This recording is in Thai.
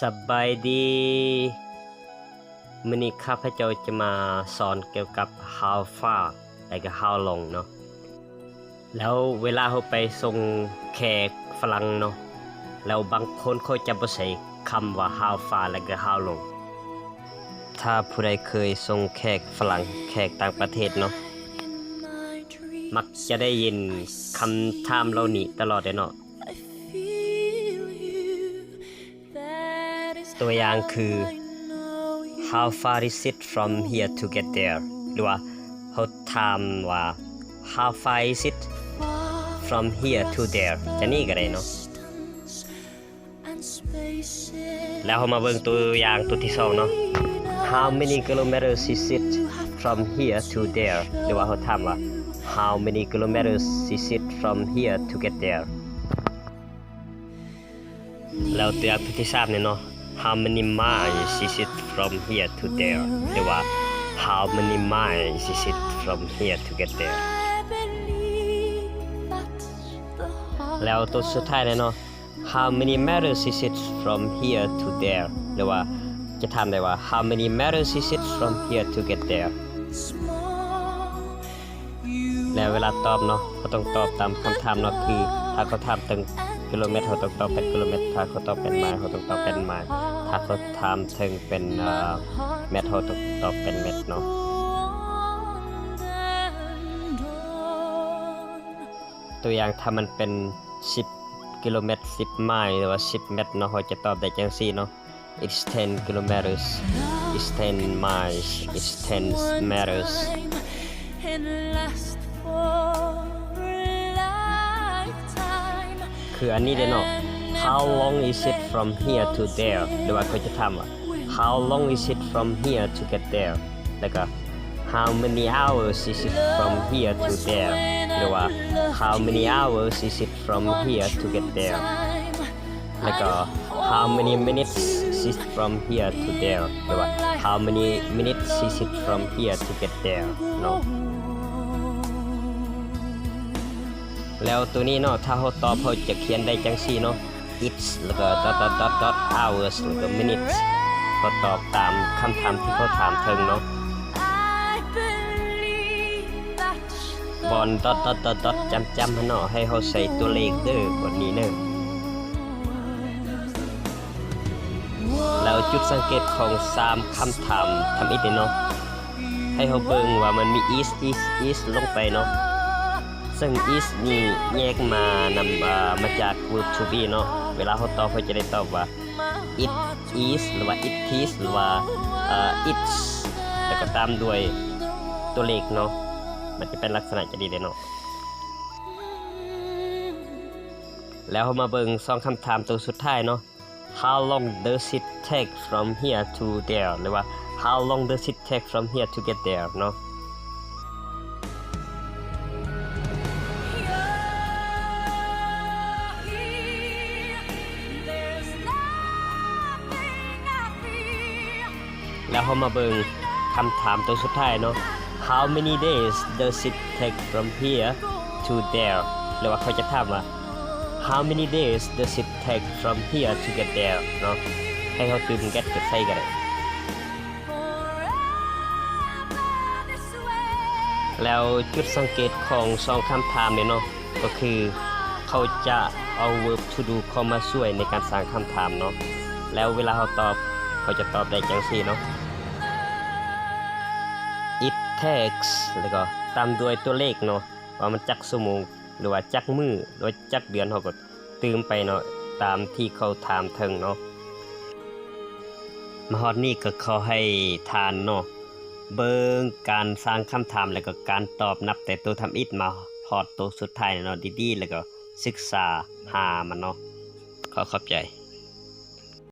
สบายดีมื้อนี้ข้าพเจ้าจะมาสอนเกี่ยวกับ how far และก็ how long เนาะแล้วเวลาเราไปส่งแขกฝรั่งเนาะแล้วบางคนเขาจะบ่ใช้คำว่า how far และก็ how long ถ้าผู้ใดเคยส่งแขกฝรั่งแขกต่างประเทศเนาะมักจะได้ยินคำถามเหล่านี้ตลอดเลยเนาะตัวอย่างคือ how far is it from here to get there หรือว่าเขาถามว่า how far is it from here to there จะนี่ก็ได้เนาะแล้วเรามาเบิ่งตัวอย่างตัวที่2เนาะ how many kilometers is it from here to there หรือว่าเขาถามว่า how many kilometers is it from here to get there แล้วตัวอย่างตัวที่3เนี่ยเนาะHow many miles is it from here to there หรือว่า How many miles is it from here to get there แล้วตัวสุดท้ายเนาะ How many meters is it from here to there หรือว่าจะถามได้ว่า How many meters is it from here to get there แล้วเวลาตอบเนาะก็ต้องตอบตามคำถามเนาะคือถ้าเขาถามถึงกิโลเมตรเขาต้องตอบเป็นกิโลเมตรถ้าเขาตอบเป็นไมล์เขาต้องตอบเป็นไมล์ถ้าเขาถามถึงเป็นเมตรเขาต้องตอบเป็นเมตรเนาะตัวอย่างถ้ามันเป็น10กิโลเมตร10ไมล์หรือว่า10เมตรเนาะเขาจะตอบได้จังซี่เนาะ It's 10 kilometers It's 10 miles It's 10 metersคืออันนี้เด้เนาะ How long is it from here to there หรือว่าเขาจะถามว่า How long is it from here to get there แล้วก็ How many hours is it from here to there หรือว่า How many hours is it from here to get there แล้วก็ How many minutes is it from here to there หรือว่า How many minutes is it from here to get there เนาะแล้วตัวนี้เนาะถ้าเขาตอบเขาจะเขียนได้จังซี่เนาะ it's แล้วก็ hours แล้วก็ minutes เขาตอบตามคำถามที่เขาถามถึงเนาะบอน จำเนาะให้เขาใส่ตัวเลขเด้อบทนี้เนาะแล้วจุดสังเกตของ3คำถามทำอีกเนาะให้เขาเบิ่งว่ามันมี is ลงไปเนาะซึ่ง is นี่แยกมานำมาจาก verb to be เนาะเวลาเขาตอบเขาจะได้ตอบว่า it is หรือว่า it is หรือว่าit's แล้วก็ตามด้วยตัวเลขเนาะมันจะเป็นลักษณะจะดีเลยเนาะแล้วเขามาเบิ่ง2คำถามตัวสุดท้ายเนาะ How long does it take from here to there หรือว่า How long does it take from here to get there เนาะแล้วเขามาเบิ่งคำถามตัวสุดท้ายเนาะ How many days does it take from here to there หรือว่าเขาจะถามว่า How many days does it take from here to get there เนาะให้เขาตื่น get กับใส่กันเลยแล้วจุดสังเกตของ2คำถามเนี่ยเนาะก็คือเขาจะเอา verb to do เข้ามาช่วยในการสร้างคำถามเนาะแล้วเวลาเขาตอบเขาจะตอบได้จังซี่เนาะ It takes แล้วก็ตามด้วยตัวเลขเนาะว่ามันจักชั่วโมงหรือว่าจักมื้อหรือว่าจักเดือนเขาก็ตื่มไปเนาะตามที่เขาถามถึงเนาะมาฮอดนี้ก็ขอให้ทานเนาะเบิ่งการสร้างคำถามแล้วก็การตอบนับแต่ตัวทำอิฐมาฮอดตัวสุดท้ายเนาะดีๆแล้วก็ศึกษาหามันเนาะขอบใจ